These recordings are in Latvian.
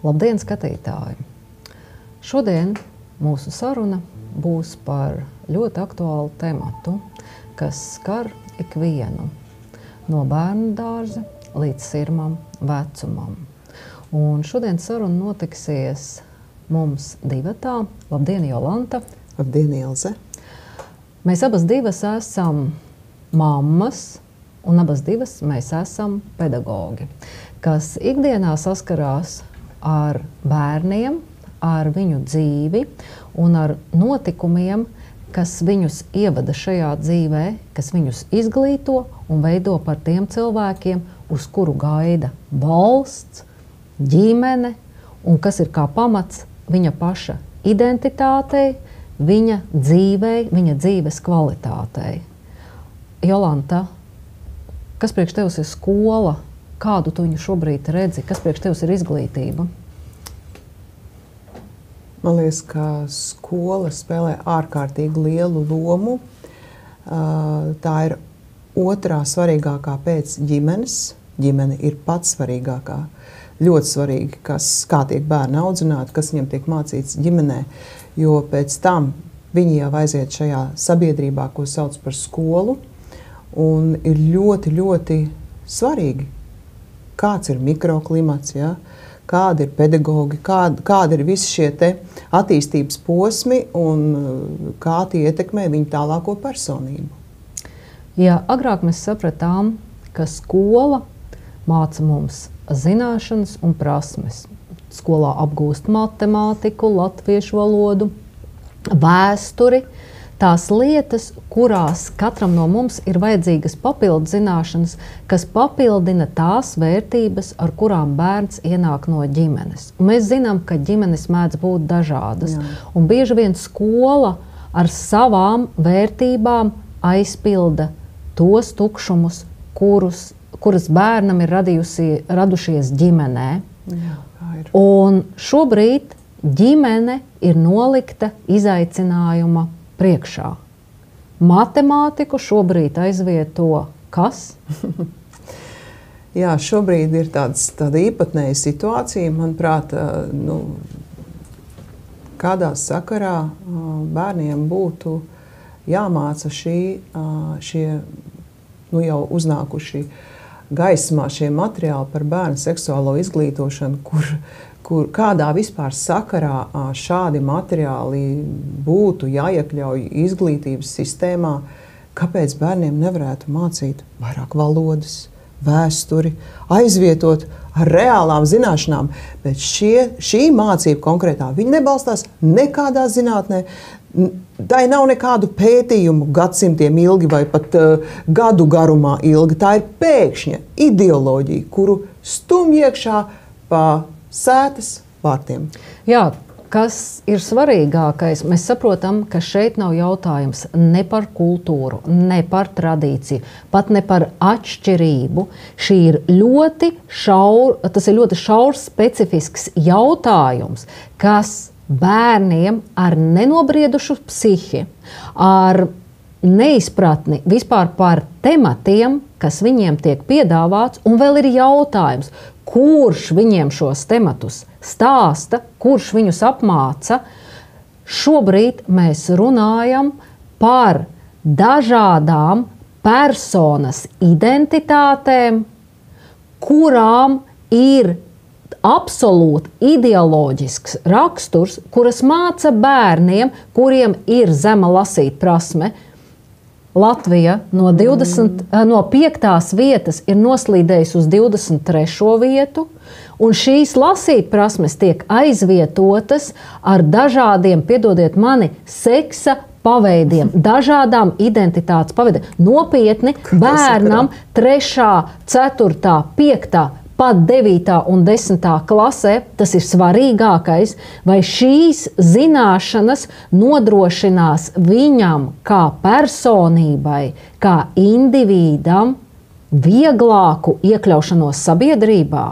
Labdien, skatītāji! Šodien mūsu saruna būs par ļoti aktuālu tematu, kas skar ikvienu no bērnu dārza līdz sirmam vecumam. Un šodien saruna notiksies mums divatā. Labdien, Jolanta! Labdien, Ilze! Mēs abas divas esam mammas, un abas divas mēs esam pedagogi, kas ikdienā saskarās ar bērniem, ar viņu dzīvi un ar notikumiem, kas viņus ievada šajā dzīvē, kas viņus izglīto un veido par tiem cilvēkiem, uz kuru gaida valsts, ģimene un kas ir kā pamats viņa paša identitātei, viņa dzīvei, viņa dzīves kvalitātei. Jolanta, kas priekš tevis ir skola? Kādu tu viņu šobrīd redzi? Kas priekš tevis ir izglītība? Man liekas, ka skola spēlē ārkārtīgi lielu lomu. Tā ir otrā svarīgākā pēc ģimenes. Ģimene ir pats svarīgākā. Ļoti svarīgi, kā tiek bērni audzināti, kas viņam tiek mācīts ģimenē. Jo pēc tam viņi jau aiziet šajā sabiedrībā, ko sauc par skolu. Un ir ļoti, ļoti svarīgi, kāds ir mikroklimats, ja? Kādi ir pedagogi, kādi ir visi šie te attīstības posmi un kā tie ietekmē viņu tālāko personību. Jā, agrāk mēs sapratām, ka skola māca mums zināšanas un prasmes. Skolā apgūst matemātiku, latviešu valodu, vēsturi. Tās lietas, kurās katram no mums ir vajadzīgas papildu zināšanas, kas papildina tās vērtības, ar kurām bērns ienāk no ģimenes. Un mēs zinām, ka ģimenes mēdz būt dažādas. Jā. Un bieži vien skola ar savām vērtībām aizpilda tos tukšumus, kuras bērnam ir radušies ģimenē. Jā, tā ir. Un šobrīd ģimene ir nolikta izaicinājuma priekšā. Matemātiku šobrīd aizvieto kas? Jā, šobrīd ir tāda īpatnēja situācija. Manuprāt, kādā sakarā bērniem būtu jāmāca šie jau uznākuši gaismā šie materiāli par bērnu seksuālo izglītošanu, kādā vispār sakarā šādi materiāli būtu jāiekļauj izglītības sistēmā, kāpēc bērniem nevarētu mācīt vairāk valodas, vēsturi, aizvietot ar reālām zināšanām, bet šī mācība konkrētā, viņa nebalstās nekādā zinātnē, tai nav nekādu pētījumu gadsimtiem ilgi vai pat gadu garumā ilgi, tā ir pēkšņa ideoloģija, kuru stumj iekšā pa sētas vārtiem. Jā, kas ir svarīgākais? Mēs saprotam, ka šeit nav jautājums ne par kultūru, ne par tradīciju, pat ne par atšķirību. Tas ir ļoti šaurs, specifisks jautājums, kas bērniem ar nenobriedušu psihi, ar neizpratni vispār par tematiem, kas viņiem tiek piedāvāts, un vēl ir jautājums, kurš viņiem šos tematus stāsta, kurš viņus apmāca. Šobrīd mēs runājam par dažādām personas identitātēm, kurām ir absolūti ideoloģisks raksturs, kuras māca bērniem, kuriem ir zema lasīt prasme. Latvija no 5. vietas ir noslīdējusi uz 23. vietu, un šīs lasīt prasmes tiek aizvietotas ar dažādiem, piedodiet mani, seksa paveidiem, dažādām identitātes paveidiem. Nopietni bērnam 3., 4., 5., pat 9. un 10. klasē, tas ir svarīgākais, vai šīs zināšanas nodrošinās viņam kā personībai, kā individam vieglāku iekļaušanos sabiedrībā?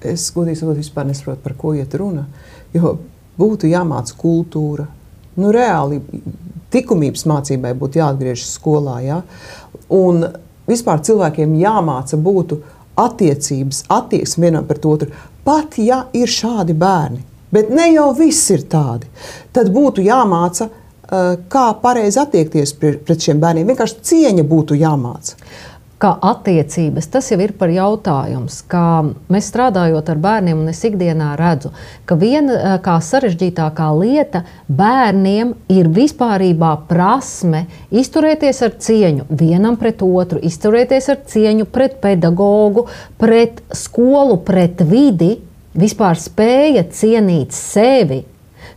Es godīgi sakot, vispār nesaprotu, par ko iet runa, jo būtu jāmāca kultūra. Reāli likumības mācībai būtu jāatgriežas skolā, ja? Un vispār cilvēkiem jāmāca būtu attieksme vienam pret otru, pat ja ir šādi bērni, bet ne jau viss ir tādi, tad būtu jāmāca, kā pareizi attiekties pret šiem bērniem. Vienkārši cieņa būtu jāmāca. Kā attiecības, tas jau ir par jautājums, kā mēs strādājot ar bērniem, un es ikdienā redzu, ka viena kā sarežģītākā lieta bērniem ir vispārībā prasme izturēties ar cieņu vienam pret otru, izturēties ar cieņu pret pedagogu, pret skolu, pret vidi, vispār spēja cienīt sevi.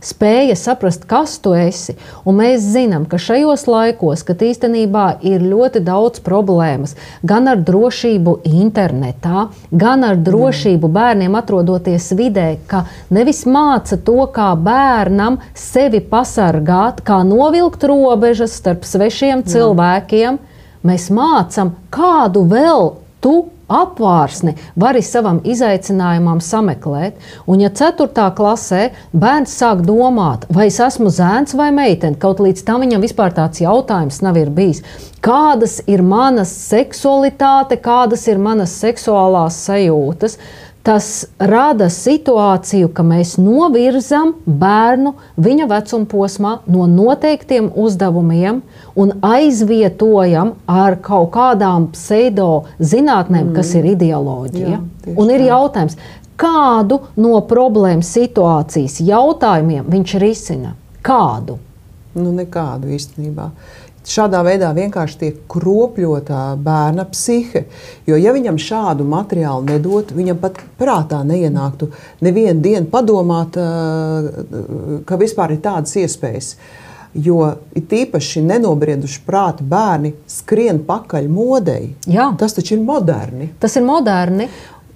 Spēja saprast, kas tu esi. Un mēs zinām, ka šajos laikos, kad īstenībā ir ļoti daudz problēmas, gan ar drošību internetā, gan ar drošību bērniem atrodoties vidē, ka nevis māca to, kā bērnam sevi pasargāt, kā novilkt robežas starp svešiem cilvēkiem, mēs mācam, kādu vēl tu apvārsni vari savam izaicinājumam sameklēt. Un ja 4. klasē bērns sāk domāt, vai es esmu zēns vai meitene, kaut līdz tam viņam vispār tāds jautājums nav bijis. Kādas ir manas seksualitāte, kādas ir manas seksuālās sajūtas? Tas rada situāciju, ka mēs novirzam bērnu viņa vecuma posmā no noteiktiem uzdevumiem un aizvietojam ar kaut kādām pseido zinātnēm, kas ir ideoloģija. Jā, un ir jautājums, kādu no problēmas situācijas jautājumiem viņš risina? Kādu? Nu, nekādu īstenībā. Šādā veidā vienkārši tiek kropļota bērna psihe, jo ja viņam šādu materiālu nedot, viņam pat prātā neienāktu nevienu dienu padomāt, ka vispār ir tādas iespējas. Jo ir tīpaši nenobrieduši prāta bērni skrien pakaļ modei. Jā. Tas taču ir moderni. Tas ir moderni.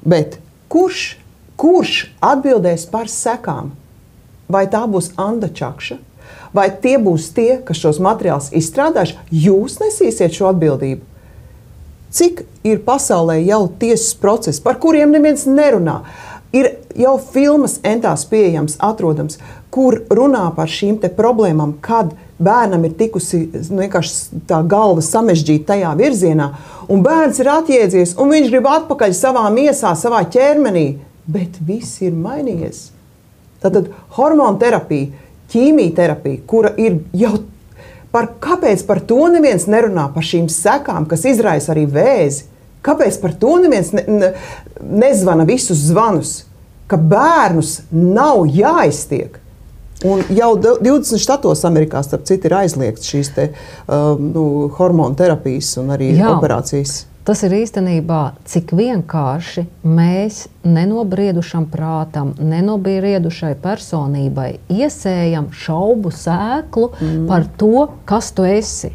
Bet kurš atbildēs par sekām? Vai tā būs Anda Čakša? Vai tie būs tie, kas šos materiālus izstrādājuši? Jūs nesīsiet šo atbildību. Cik ir pasaulē jau tiesas procesi, par kuriem neviens nerunā? Ir jau filmas entās pieejams, atrodams, kur runā par šīm te problēmām, kad bērnam ir tikusi vienkārši tā galva samežģīta tajā virzienā, un bērns ir atjēdzies, un viņš grib atpakaļ savā miesā, savā ķermenī, bet viss ir mainījies. Tātad hormonu terapija, ķīmijterapija, kura ir jau kāpēc par to neviens nerunā, par šīm sekām, kas izraisa arī vēzi? Kāpēc par to neviens nezvana visus zvanus, ka bērnus nav jāiztiek? Un jau 20 štatos Amerikā, starp citu, ir aizliegts šīs hormonu terapijas un arī operācijas. Tas ir īstenībā, cik vienkārši mēs nenobriedušam prātam, nenobriedušai personībai iesējam šaubu sēklu par to, kas tu esi.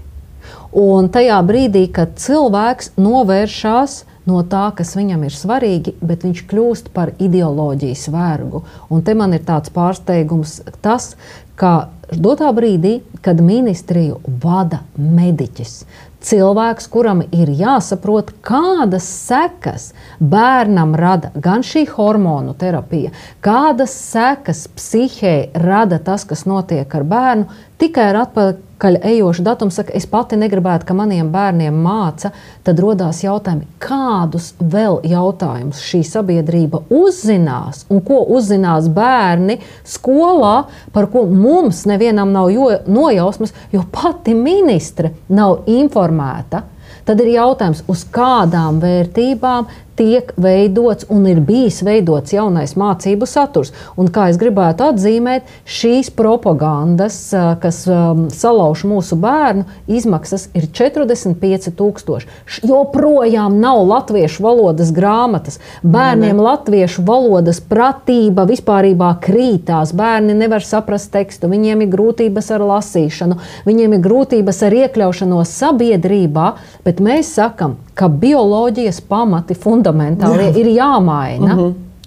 Un tajā brīdī, kad cilvēks novēršās no tā, kas viņam ir svarīgi, bet viņš kļūst par ideoloģijas vergu. Un te man ir tāds pārsteigums tas, ka dotā brīdī, kad ministriju vada mediķis, cilvēks, kuram ir jāsaprot, kādas sekas bērnam rada gan šī hormonu terapija, kādas sekas psihē rada tas, kas notiek ar bērnu, tikai ar atpakaļ ejošu datumu saka, es pati negribētu, ka maniem bērniem māca, tad rodās jautājumi, kādus vēl jautājumus šī sabiedrība uzzinās un ko uzzinās bērni skolā, par ko mums nevienam nav nojausmas, jo pati ministre nav informēta. Tad ir jautājums, uz kādām vērtībām tiek veidots un ir bijis veidots jaunais mācību saturs. Un kā es gribētu atzīmēt, šīs propagandas, kas salauž mūsu bērnu, izmaksas ir 45,000. Joprojām nav latviešu valodas grāmatas. Bērniem latviešu valodas pratība vispārībā krītās. Bērni nevar saprast tekstu, viņiem ir grūtības ar lasīšanu, viņiem ir grūtības ar iekļaušanos sabiedrībā, bet mēs sakam, ka bioloģijas pamati fundamentāli ir jāmaina.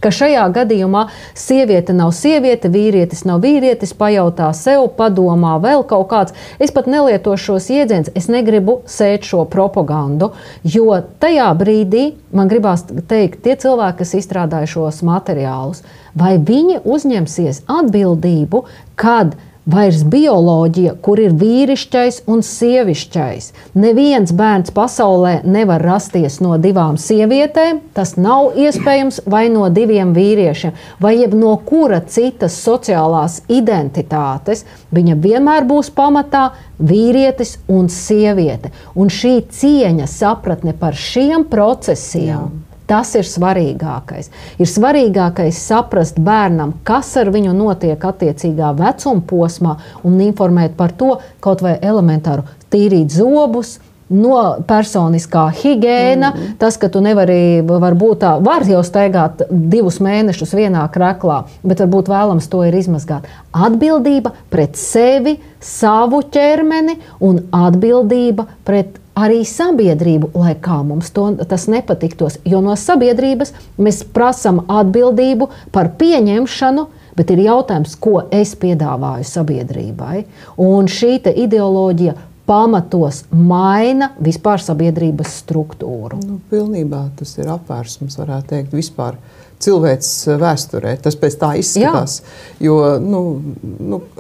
Ka šajā gadījumā sieviete nav sieviete, vīrietis nav vīrietis, pajautā sev, padomā vēl kaut kāds. Es pat nelietošu šos jēdzienus, es negribu sēt šo propagandu, jo tajā brīdī man gribās teikt, tie cilvēki, kas izstrādāja šos materiālus, vai viņi uzņemsies atbildību, kad vairs bioloģija, kur ir vīrišķais un sievišķais. Neviens bērns pasaulē nevar rasties no 2 sievietēm, tas nav iespējams, vai no 2 vīriešiem, vai jeb no kura citas sociālās identitātes. Viņa vienmēr būs pamatā vīrietis un sieviete. Un šī cieņa sapratne par šiem procesiem, tas ir svarīgākais. Ir svarīgākais saprast bērnam, kas ar viņu notiek attiecīgā vecuma posmā un informēt par to kaut vai elementāru tīrīt zobus, no personiskā higiēna, tas, ka tu nevari, varbūt tā, var jau staigāt 2 mēnešus vienā kreklā, bet varbūt vēlams to ir izmazgāt. Atbildība pret sevi, savu ķermeni un atbildība pret arī sabiedrību, lai kā mums tas nepatiktos. Jo no sabiedrības mēs prasam atbildību par pieņemšanu, bet ir jautājums, ko es piedāvāju sabiedrībai. Un šī ideoloģija pamatos maina vispār sabiedrības struktūru. Pilnībā tas ir apvērsums, varētu teikt, vispār cilvēks vēsturē. Tas pēc tā izskatās. Jo,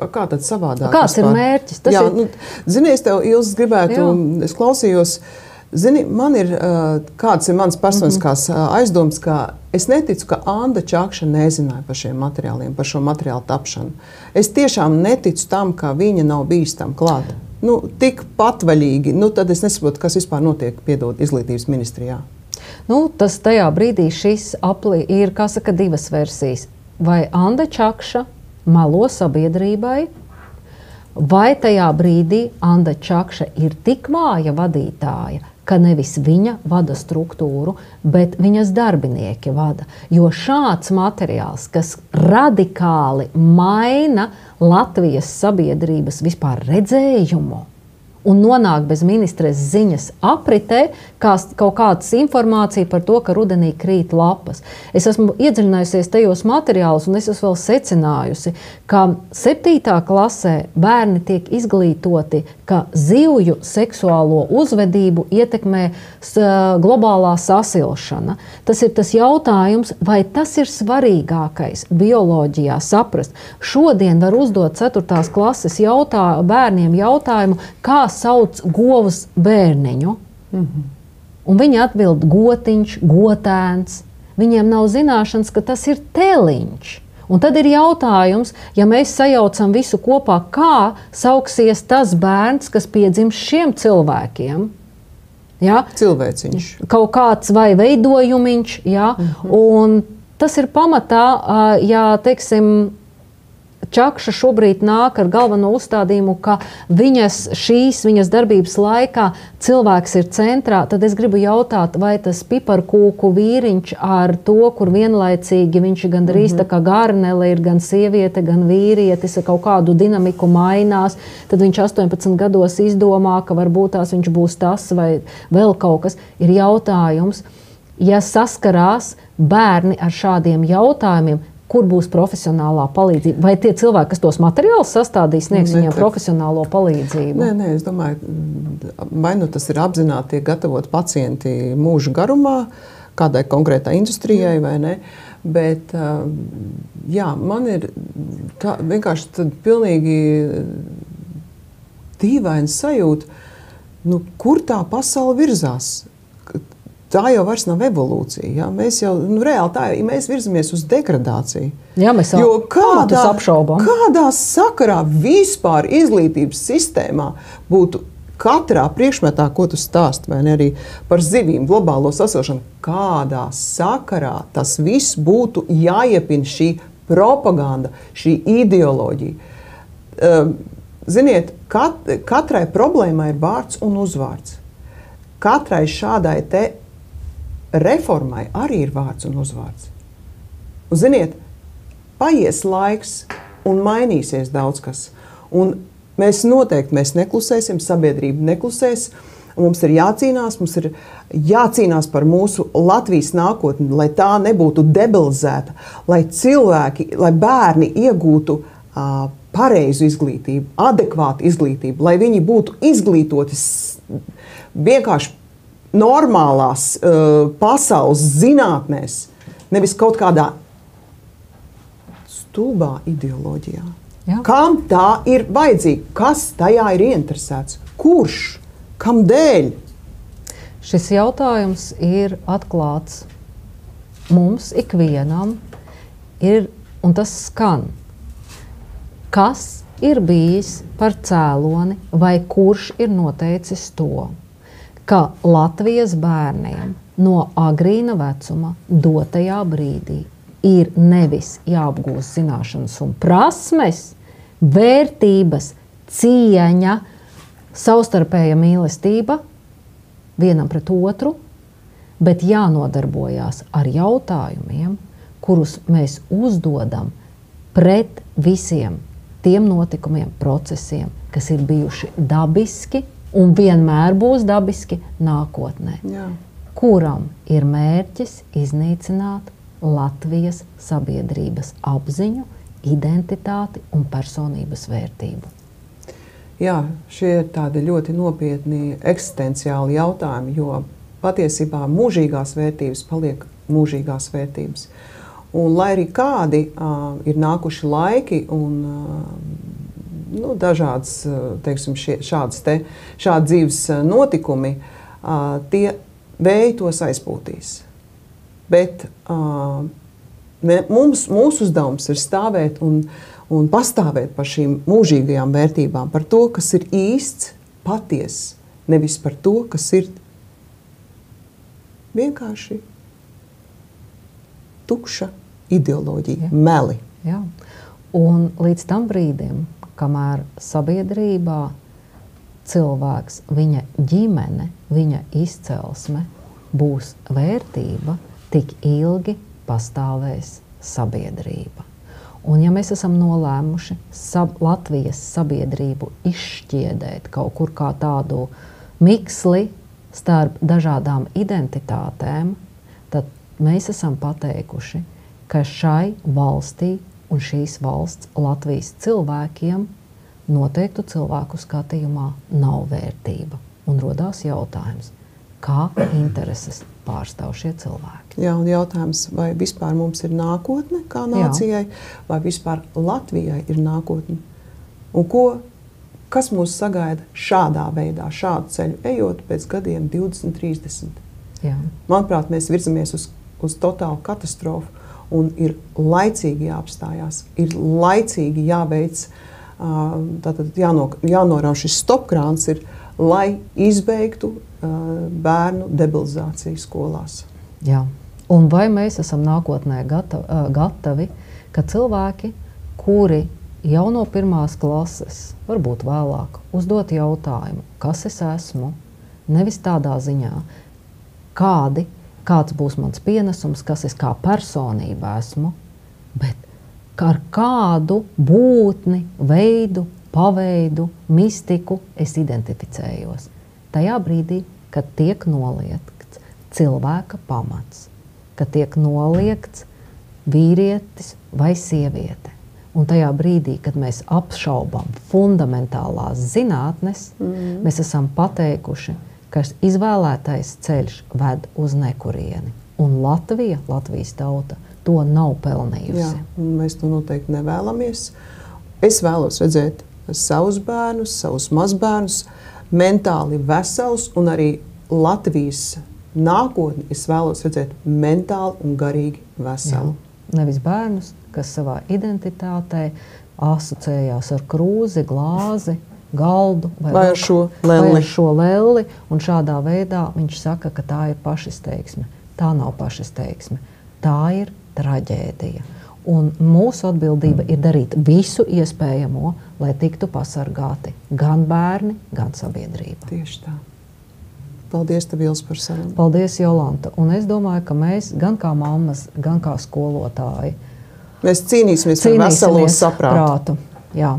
kā tad savādāk? Kāds vispār ir mērķis? Zini, es tev, Ilze, gribētu, es klausījos, zini, man ir, kāds ir mans personiskās aizdomas, ka es neticu, ka Anda Čakša nezināja par šiem materiāliem, par šo materiālu tapšanu. Es tiešām neticu tam, ka viņa nav bīstama klāt. Tik patvaļīgi, tad es nesaprotu, kas vispār notiek, piedod, izglītības ministrijā. Tas tajā brīdī šis ir, kā saka, 2 versijas. Vai Anda Čakša melo sabiedrībai, vai tajā brīdī Anda Čakša ir tik vāja vadītāja, ka nevis viņa vada struktūru, bet viņas darbinieki vada. Jo šāds materiāls, kas radikāli maina Latvijas sabiedrības vispār redzējumu un nonāk bez ministres ziņas apritē, kā kaut kādas informācija par to, ka rudenī krīt lapas. Es esmu iedziļinājusies tajos materiālus, un es esmu vēl secinājusi, ka 7. klasē bērni tiek izglītoti, ka zivju seksuālo uzvedību ietekmē globālā sasilšana. Tas ir tas jautājums, vai tas ir svarīgākais bioloģijā saprast. Šodien var uzdot 4. klases bērniem jautājumu, kā sauc govs bērniņu. Un viņi atbild gotiņš, gotēns. Viņiem nav zināšanas, ka tas ir teliņš. Un tad ir jautājums, ja mēs sajaucam visu kopā, kā sauksies tas bērns, kas piedzims šiem cilvēkiem. Ja? Cilvēciņš. Kaut kāds vai veidojumiņš. Ja? Un tas ir pamatā, ja, teiksim, Čakša šobrīd nāk ar galveno uzstādījumu, ka viņas darbības laikā cilvēks ir centrā, tad es gribu jautāt, vai tas piparkūku vīriņš ar to, kur vienlaicīgi viņš ir gandrīz tā kā Garnele, ir gan sieviete, gan vīrietis, ar kaut kādu dinamiku mainās, tad viņš 18 gados izdomā, ka varbūt tās viņš būs tas vai vēl kaut kas. Ir jautājums, ja saskarās bērni ar šādiem jautājumiem, kur būs profesionālā palīdzība? Vai tie cilvēki, kas tos materiālus sastādīs, sniegs viņiem profesionālo palīdzību? Nē, es domāju, vai tas ir apzināti tiek gatavot pacienti mūža garumā, kādai konkrētai industrijai vai ne. Bet, jā, man ir vienkārši pilnīgi dīvaina sajūta, kur tā pasaule virzās. Tā jau vairs nav evolūcija. Ja? Mēs jau reāli mēs virzamies uz degradāciju. Jā, mēs jau pamatus apšaubām. Kādā sakarā vispār izglītības sistēmā būtu katrā priekšmetā, ko tu stāst, vai ne arī par zivīm, globālo sasilšanu, kādā sakarā tas viss būtu jāiepina šī propaganda, šī ideoloģija. Ziniet, katrai problēmai ir vārds un uzvārds. Katrai šādai reformai arī ir vārds un uzvārds. Un, ziniet, paies laiks un mainīsies daudz kas. Un mēs noteikti neklusēsim, sabiedrība neklusēs. Mums ir jācīnās par mūsu Latvijas nākotni, lai tā nebūtu debilizēta, lai bērni iegūtu pareizu izglītību, adekvātu izglītību, lai viņi būtu izglītoti vienkārši normālās pasaules zinātnēs, nevis kaut kādā stulbā ideoloģijā. Jā. Kam tā ir vajadzīga? Kas tajā ir ieinteresēts? Kurš? Kam dēļ? Šis jautājums ir atklāts mums ikvienam, un tas skan. Kas ir bijis par cēloni vai kurš ir noteicis to, ka Latvijas bērniem no agrīna vecuma dotajā brīdī ir nevis jāapgūst zināšanas un prasmes, vērtības, cieņa, savstarpēja mīlestība vienam pret otru, bet jānodarbojās ar jautājumiem, kurus mēs uzdodam pret visiem tiem notikumiem, procesiem, kas ir bijuši dabiski un vienmēr būs dabiski nākotnē. Jā. Kuram ir mērķis iznīcināt Latvijas sabiedrības apziņu, identitāti un personības vērtību. Jā, šie ir tādi ļoti nopietni eksistenciāli jautājumi, jo patiesībā mūžīgās vērtības paliek mūžīgās vērtības. Un lai arī kādi ir nākuši laiki un dažādas, teiksim, šādi dzīves notikumi, tie vēji tos aizpūtīs. Bet mūsu uzdevums ir stāvēt un pastāvēt par šīm mūžīgajām vērtībām, par to, kas ir īsts, patiess, nevis par to, kas ir vienkārši tukša ideoloģija, meli. Jā. Un līdz tam brīdim, kamēr sabiedrībā cilvēks, viņa ģimene, viņa izcelsme būs vērtība, tik ilgi pastāvēs sabiedrība. Un ja mēs esam nolēmuši Latvijas sabiedrību izšķiedēt kaut kur kā tādu miksli starp dažādām identitātēm, tad mēs esam pateikuši, ka šai valstī un šīs valsts Latvijas cilvēkiem noteiktu cilvēku skatījumā nav vērtība. Un rodās jautājums, kā intereses pārstāv šie cilvēki. Jā, un jautājums, vai vispār mums ir nākotne kā nācijai, vai vispār Latvijai ir nākotne? Un kas mūs sagaida šādā veidā, šādu ceļu ejot pēc gadiem 20, 30? Jā. Manuprāt, mēs virzamies uz totālu katastrofu, un ir laicīgi jāapstājās, ir laicīgi jāveic, tātad jānorauj šis stopkrāns, lai izbeigtu bērnu debilizāciju skolās. Jā. Un vai mēs esam nākotnē gatavi, ka cilvēki, kuri jau no 1. klases, varbūt vēlāk, uzdot jautājumu, kas es esmu, nevis tādā ziņā, kāds būs mans pienesums, kas es kā personība esmu, bet ar kādu būtni, veidu, paveidu, mistiku es identificējos. Tajā brīdī, kad tiek noliekts cilvēka pamats, kad tiek noliekts vīrietis vai sieviete. Un tajā brīdī, kad mēs apšaubām fundamentālās zinātnes, mēs esam pateikuši, ka izvēlētais ceļš ved uz nekurieni. Un Latvijas tauta to nav pelnījusi. Jā, un mēs to noteikti nevēlamies. Es vēlos redzēt savus bērnus, savus mazbērnus, mentāli veselus, un arī Latvijas nākotni es vēlos redzēt mentāli un garīgi veselu. Jā. Nevis bērnus, kas savā identitātē asociējās ar krūzi, glāzi, galdu vai ar šo lelli, un šādā veidā viņš saka, ka tā ir pašizteiksme. Tā nav pašizteiksme. Tā ir traģēdija. Un mūsu atbildība ir darīt visu iespējamo, lai tiktu pasargāti gan bērni, gan sabiedrība. Tieši tā. Paldies, tev, Vils, par sarunu. Paldies, Jolanta. Un es domāju, ka mēs gan kā mammas, gan kā skolotāji mēs cīnīsimies par veselo saprātu. Jā.